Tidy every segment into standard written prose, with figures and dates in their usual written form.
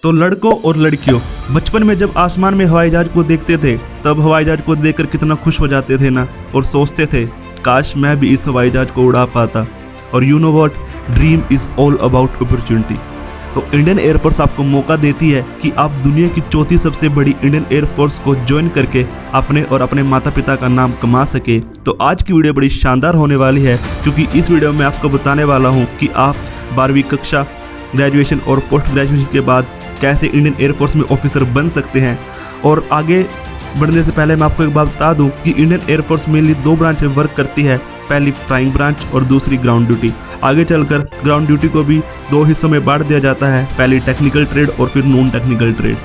तो लड़कों और लड़कियों, बचपन में जब आसमान में हवाई जहाज को देखते थे तब हवाई जहाज को देखकर कितना खुश हो जाते थे ना, और सोचते थे काश मैं भी इस हवाई जहाज को उड़ा पाता। और you know what, dream is all about opportunity. तो इंडियन एयरफोर्स आपको मौका देती है कि आप दुनिया की चौथी सबसे बड़ी इंडियन एयरफोर्स को ज्वाइन करके अपने और अपने माता पिता का नाम कमा सके। तो आज की वीडियो बड़ी शानदार होने वाली है, क्योंकि इस वीडियो में आपको बताने वाला हूँ कि आप 12वीं कक्षा, ग्रेजुएशन और पोस्ट ग्रेजुएशन के बाद कैसे इंडियन एयरफोर्स में ऑफिसर बन सकते हैं। और आगे बढ़ने से पहले मैं आपको एक बात बता दूं कि इंडियन एयरफोर्स मेनली 2 ब्रांच में वर्क करती है, पहली फ्लाइंग ब्रांच और दूसरी ग्राउंड ड्यूटी। आगे चलकर ग्राउंड ड्यूटी को भी 2 हिस्सों में बांट दिया जाता है, पहली टेक्निकल ट्रेड और फिर नॉन टेक्निकल ट्रेड।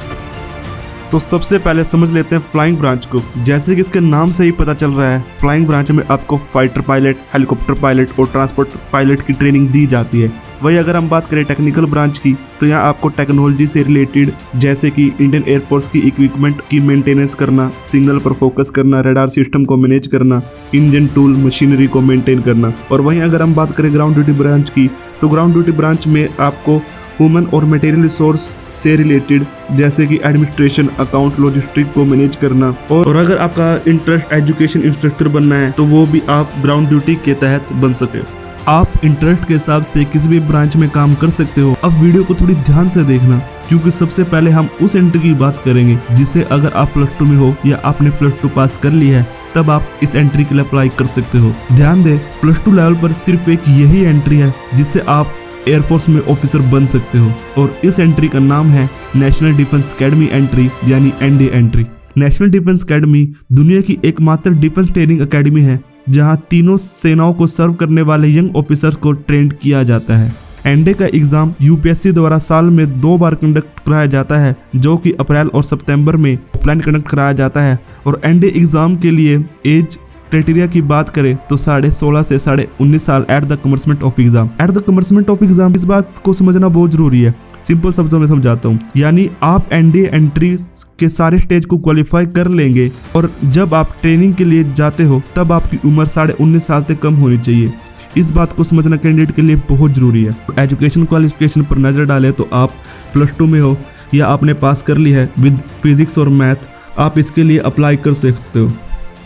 तो सबसे पहले समझ लेते हैं फ्लाइंग ब्रांच को। जैसे कि इसके नाम से ही पता चल रहा है, फ्लाइंग ब्रांच में आपको फाइटर पायलट, हेलीकॉप्टर पायलट और ट्रांसपोर्ट पायलट की ट्रेनिंग दी जाती है। वही अगर हम बात करें टेक्निकल ब्रांच की, तो यहाँ आपको टेक्नोलॉजी से रिलेटेड जैसे कि इंडियन एयरफोर्स की इक्विपमेंट की मेंटेनेंस करना, सिग्नल पर फोकस करना, रडार सिस्टम को मैनेज करना, इंजन टूल मशीनरी को मेंटेन करना। और वहीं अगर हम बात करें ग्राउंड ड्यूटी ब्रांच की, तो ग्राउंड ड्यूटी ब्रांच में आपको ह्यूमन और मटेरियल रिसोर्स से रिलेटेड जैसे कि एडमिनिस्ट्रेशन, अकाउंट, लॉजिस्टिक को मैनेज करना। और अगर आपका इंटरेस्ट एजुकेशन इंस्ट्रक्टर बनना है तो वो भी आप ग्राउंड ड्यूटी के तहत बन सके। आप इंटरेस्ट के हिसाब से किसी भी ब्रांच में काम कर सकते हो। अब वीडियो को थोड़ी ध्यान से देखना, क्योंकि सबसे पहले हम उस एंट्री की बात करेंगे जिससे अगर आप +2 में हो या आपने +2 पास कर लिया है तब आप इस एंट्री के लिए अप्लाई कर सकते हो। ध्यान दें, +2 लेवल पर सिर्फ एक यही एंट्री है जिससे आप एयरफोर्स में ऑफिसर बन सकते हो, और इस एंट्री का नाम है नेशनल डिफेंस अकेडमी एंट्री यानी NDA entry. National defence academy दुनिया की एकमात्र डिफेंस ट्रेनिंग अकेडमी है जहां तीनों सेनाओं को सर्व करने वाले यंग ऑफिसर्स को ट्रेन किया जाता है। NDA का एग्जाम UPSC द्वारा साल में 2 बार कंडक्ट कराया जाता है, जो कि अप्रैल और सितंबर में ऑफलाइन कंडक्ट कराया जाता है। और NDA एग्जाम के लिए एज क्राइटेरिया की बात करें तो 16.5 से 19.5 साल at the commencement of exam. At the commencement of exam, इस बात को समझना बहुत जरूरी है। सिंपल शब्दों में समझाता हूँ, यानी आप NDA एंट्री के सारे स्टेज को क्वालिफाई कर लेंगे और जब आप ट्रेनिंग के लिए जाते हो तब आपकी उम्र 19.5 साल से कम होनी चाहिए। इस बात को समझना कैंडिडेट के लिए बहुत जरूरी है। एजुकेशन क्वालिफिकेशन पर नजर डालें तो आप +2 में हो या आपने पास कर ली है विद फिजिक्स और मैथ, आप इसके लिए अप्लाई कर सकते हो।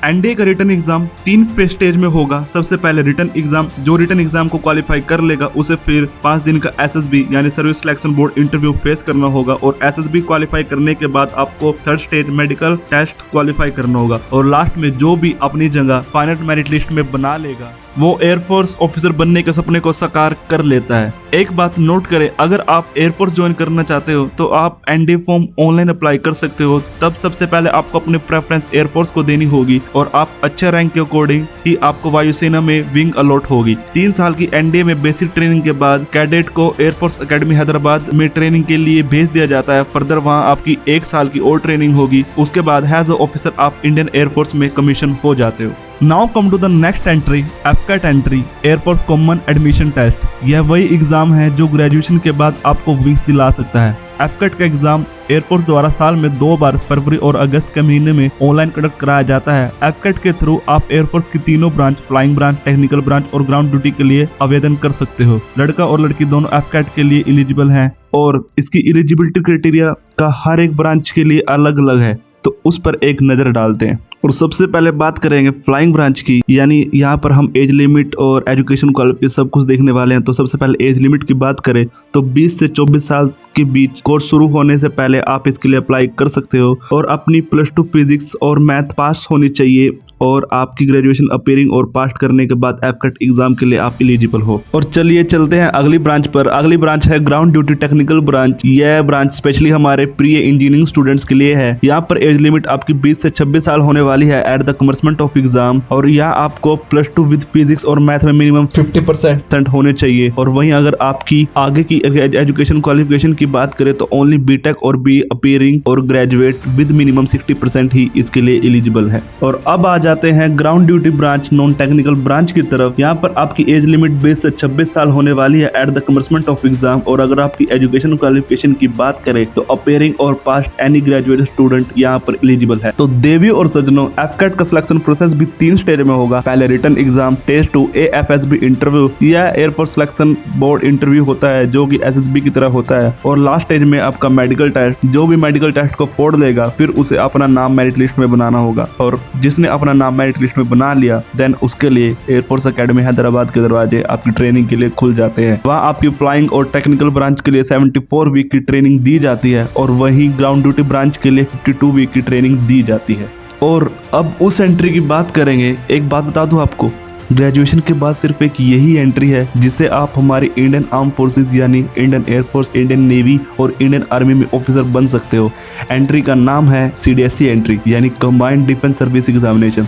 NDA का रिटन एग्जाम 3 स्टेज में होगा। सबसे पहले रिटन एग्जाम, जो रिटन एग्जाम को क्वालिफाई कर लेगा उसे फिर 5 दिन का SSB यानी service selection board interview face करना होगा। और SSB क्वालिफाई करने के बाद आपको 3rd stage medical test qualify करना होगा। और लास्ट में जो भी अपनी जगह फाइनल मेरिट लिस्ट में बना लेगा वो एयरफोर्स ऑफिसर बनने के सपने को साकार कर लेता है। एक बात नोट करें, अगर आप एयरफोर्स ज्वाइन करना चाहते हो तो आप NDA फॉर्म ऑनलाइन अप्लाई कर सकते हो। तब सबसे पहले आपको अपनी प्रेफरेंस एयरफोर्स को देनी होगी और आप अच्छे रैंक के अकॉर्डिंग ही आपको वायुसेना में विंग अलॉट होगी। 3 साल की NDA में बेसिक ट्रेनिंग के बाद कैडेट को एयरफोर्स अकेडमी हैदराबाद में ट्रेनिंग के लिए भेज दिया जाता है। फर्दर वहाँ आपकी 1 साल की और ट्रेनिंग होगी। उसके बाद एज अ ऑफिसर आप इंडियन एयरफोर्स में कमीशन हो जाते हो। Now come to the next entry, AFCAT entry, air force common admission test. यह वही एग्जाम है जो ग्रेजुएशन के बाद आपको विंग्स दिला सकता है। AFCAT का एग्जाम एयरफोर्स द्वारा साल में 2 बार फरवरी और अगस्त के महीने में ऑनलाइन कंडक्ट कराया जाता है। AFCAT के थ्रू आप एयरफोर्स की तीनों branch, flying branch, technical branch और ग्राउंड ड्यूटी के लिए आवेदन कर सकते हो। लड़का और लड़की दोनों AFCAT के लिए एलिजिबल हैं और इसकी एलिजिबिलिटी क्राइटेरिया का हर एक ब्रांच के लिए अलग अलग है, तो उस पर एक नजर डालते हैं। और सबसे पहले बात करेंगे फ्लाइंग ब्रांच की, यानी यहाँ पर हम एज लिमिट और एजुकेशन क्वालिफिकेशन सब कुछ देखने वाले हैं। तो सबसे पहले एज लिमिट की बात करें तो 20 से 24 साल के बीच कोर्स शुरू होने से पहले आप इसके लिए अप्लाई कर सकते हो। और अपनी +2 फिजिक्स और मैथ पास होनी चाहिए और आपकी ग्रेजुएशन अपीयरिंग और पास करने के बाद AFCAT एग्जाम के लिए आप एलिजिबल हो। और चलिए चलते हैं अगली ब्रांच पर। अगली ब्रांच है ग्राउंड ड्यूटी टेक्निकल ब्रांच। यह ब्रांच स्पेशली हमारे प्री इंजीनियरिंग स्टूडेंट्स के लिए है। यहाँ पर एज लिमिट आपकी 20 से 26 साल होने वाली है at the commencement of exam. और यहाँ आपको +2 विद फिजिक्स और मैथ में मिनिमम 50% होने चाहिए। और वहीं अगर आपकी आगे की एजुकेशन क्वालिफिकेशन की बात करें तो ओनली BTech और BE अपीयरिंग और ग्रेजुएट विद मिनिमम 60% ही इसके लिए एलिजिबल है। और अब आ जाते हैं ground duty branch, non technical branch की तरफ। यहाँ पर आपकी एज लिमिट 20 से 26 साल होने वाली है at the commencement of exam. और अगर आपकी एजुकेशन क्वालिफिकेशन की बात करें तो अपीयरिंग और पास्ट एनी ग्रेजुएट स्टूडेंट यहाँ पर एलिजिबल है। तो देवियों और सज्जनों, दोस्तों एफकेट का सिलेक्शन प्रोसेस भी 3 स्टेज में होगा। पहले written exam, test 2 AFSB interview या एयरफोर्स सिलेक्शन बोर्ड इंटरव्यू होता है जो कि SSB की तरह होता है, और लास्ट स्टेज में आपका मेडिकल टेस्ट। जो भी मेडिकल टेस्ट को फोड़ लेगा फिर उसे अपना नाम मेरिट लिस्ट में बनाना होगा, और जिसने अपना नाम मेरिट लिस्ट में बना लिया देन उसके लिए एयरफोर्स अकेडमी हैदराबाद के दरवाजे आपकी ट्रेनिंग के लिए खुल जाते हैं। वहाँ आपकी फ्लाइंग और टेक्निकल ब्रांच के लिए 74 वीक की ट्रेनिंग दी जाती है, और वहीं ग्राउंड ड्यूटी ब्रांच के लिए 52 वीक की ट्रेनिंग दी जाती है। और अब उस एंट्री की बात करेंगे। एक बात बता दूं आपको, ग्रेजुएशन के बाद सिर्फ एक यही एंट्री है जिससे आप हमारी इंडियन आर्म फोर्सेस यानी इंडियन एयरफोर्स, इंडियन नेवी और इंडियन आर्मी में ऑफिसर बन सकते हो। एंट्री का नाम है CDSE एंट्री यानी combined defence service examination.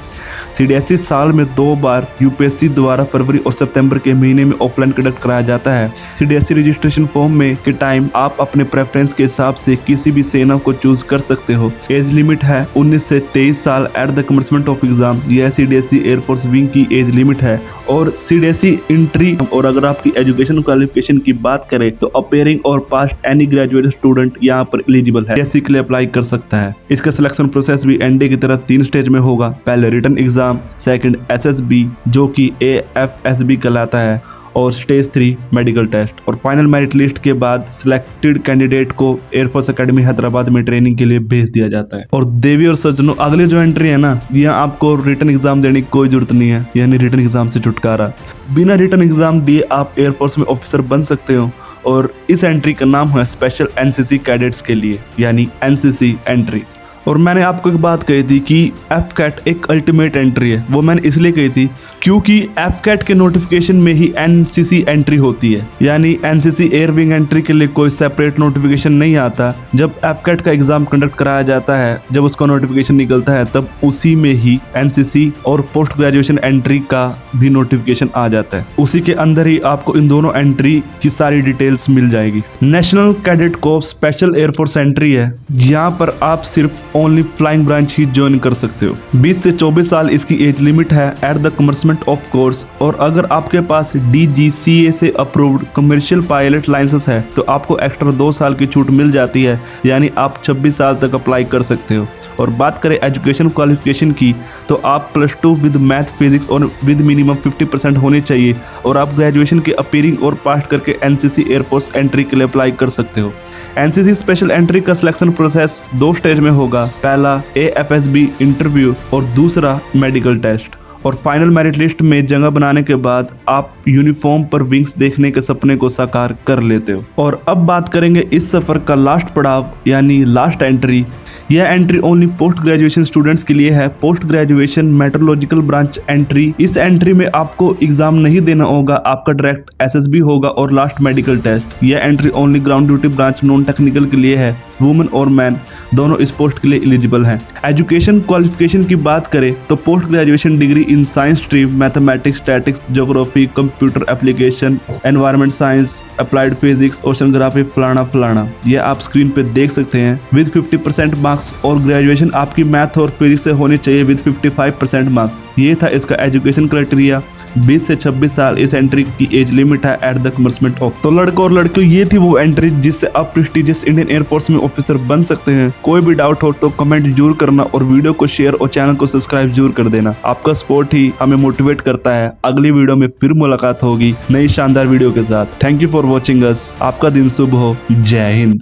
CDSE साल में 2 बार UPSC द्वारा फरवरी और सितंबर के महीने में ऑफलाइन कंडक्ट कराया जाता है। CDSE रजिस्ट्रेशन फॉर्म में के टाइम आप अपने प्रेफरेंस के हिसाब से किसी भी सेना को चूज कर सकते हो। एज लिमिट है 19 से 23 साल at the commencement of exam. यह CDSE एयरफोर्स विंग की एज लिमिट है। और CDSE एंट्री, और अगर आपकी एजुकेशन क्वालिफिकेशन की बात करें तो अपेयरिंग और पास्ट एनी ग्रेजुएट स्टूडेंट यहाँ पर एलिजिबल है, CDSE के लिए अप्लाई कर सकता है। इसका सिलेक्शन प्रोसेस भी एनडीए की तरह 3 स्टेज में होगा। पहले रिटन एग्जाम, सेकंड SSB जो कि AFSB कहलाता है, और स्टेज 3 मेडिकल टेस्ट, और फाइनल मेरिट लिस्ट के बाद सिलेक्टेड कैंडिडेट को एयरफोर्स एकेडमी हैदराबाद में ट्रेनिंग के लिए भेज दिया जाता है। और देवी और सज्जनों, अगली जो एंट्री है ना, यहाँ आपको रिटन एग्जाम देने की कोई जरूरत नहीं है, यानी रिटन एग्जाम से छुटकारा। बिना रिटन एग्जाम दिए आप एयरफोर्स में ऑफिसर बन सकते हो, और इस एंट्री का नाम है स्पेशल NCC कैडेट्स के लिए यानी NCC एंट्री। और मैंने आपको एक बात कही थी कि एफकेट एक अल्टीमेट एंट्री है। वो मैंने इसलिए कही थी क्योंकि एफकेट के नोटिफिकेशन में ही NCC एंट्री होती है, यानी NCC एयर विंग एंट्री के लिए कोई सेपरेट नोटिफिकेशन नहीं आता। जब एफकेट का एग्जाम कंडक्ट कराया जाता है, जब उसका नोटिफिकेशन निकलता है, तब उसी में ही NCC और पोस्ट ग्रेजुएशन एंट्री का भी नोटिफिकेशन आ जाता है। उसी के अंदर ही आपको इन दोनों एंट्री की सारी डिटेल्स मिल जाएगी। National cadet corpse special air force entry है, यहाँ पर आप सिर्फ ओनली फ्लाइंग ब्रांच ही ज्वाइन कर सकते हो। 20 से 24 साल इसकी एज लिमिट है at the commencement of course, और अगर आपके पास DGCA से अप्रूव्ड कमर्शियल पायलट लाइसेंस है तो आपको एक्स्ट्रा 2 साल की छूट मिल जाती है, यानी आप 26 साल तक अप्लाई कर सकते हो। और बात करें एजुकेशन क्वालिफिकेशन की तो आप +2 विद मैथ फिजिक्स और विद मिनिमम 50% होनी चाहिए, और आप ग्रेजुएशन के अपीयरिंग और पास करके NCC एयरफोर्स एंट्री के लिए अप्लाई कर सकते हो। NCC स्पेशल एंट्री का सिलेक्शन प्रोसेस 2 स्टेज में होगा। पहला AFSB इंटरव्यू और दूसरा मेडिकल टेस्ट, और फाइनल मेरिट लिस्ट में जगह बनाने के बाद आप यूनिफॉर्म पर विंग्स देखने के सपने को साकार कर लेते हो। और अब बात करेंगे इस सफर का लास्ट पड़ाव यानी लास्ट एंट्री। यह entry only post graduation students के लिए है, post graduation meteorological branch entry. इस एंट्री में आपको एग्जाम नहीं देना होगा, आपका डायरेक्ट SSB होगा और लास्ट मेडिकल टेस्ट। यह entry only ground duty branch non technical के लिए है। वुमेन और मैन दोनों इस पोस्ट के लिए एलिजिबल हैं। एजुकेशन क्वालिफिकेशन की बात करें तो post graduation degree in science stream, mathematics, statics, geography, computer application, environment science, applied physics, oceanography, फलाना फलाना, ये आप स्क्रीन पे देख सकते हैं विद 50% मार्क्स। और ग्रेजुएशन आपकी मैथ और फिजिक्स से होनी चाहिए विद 55% मार्क्स। ये था इसका एजुकेशन क्राइटेरिया। 20 से 26 साल इस एंट्री की एज लिमिट है एट द कमेंसमेंट ऑफ। तो लड़कों और लड़कियों, ये थी वो एंट्री जिससे आप प्रेस्टिजियस इंडियन एयरफोर्स में ऑफिसर बन सकते हैं। कोई भी डाउट हो तो कमेंट जरूर करना, और वीडियो को शेयर और चैनल को सब्सक्राइब जरूर कर देना। आपका सपोर्ट ही हमें मोटिवेट करता है। अगली वीडियो में फिर मुलाकात होगी नई शानदार वीडियो के साथ। Thank you for watching us. आपका दिन शुभ हो। जय हिंद।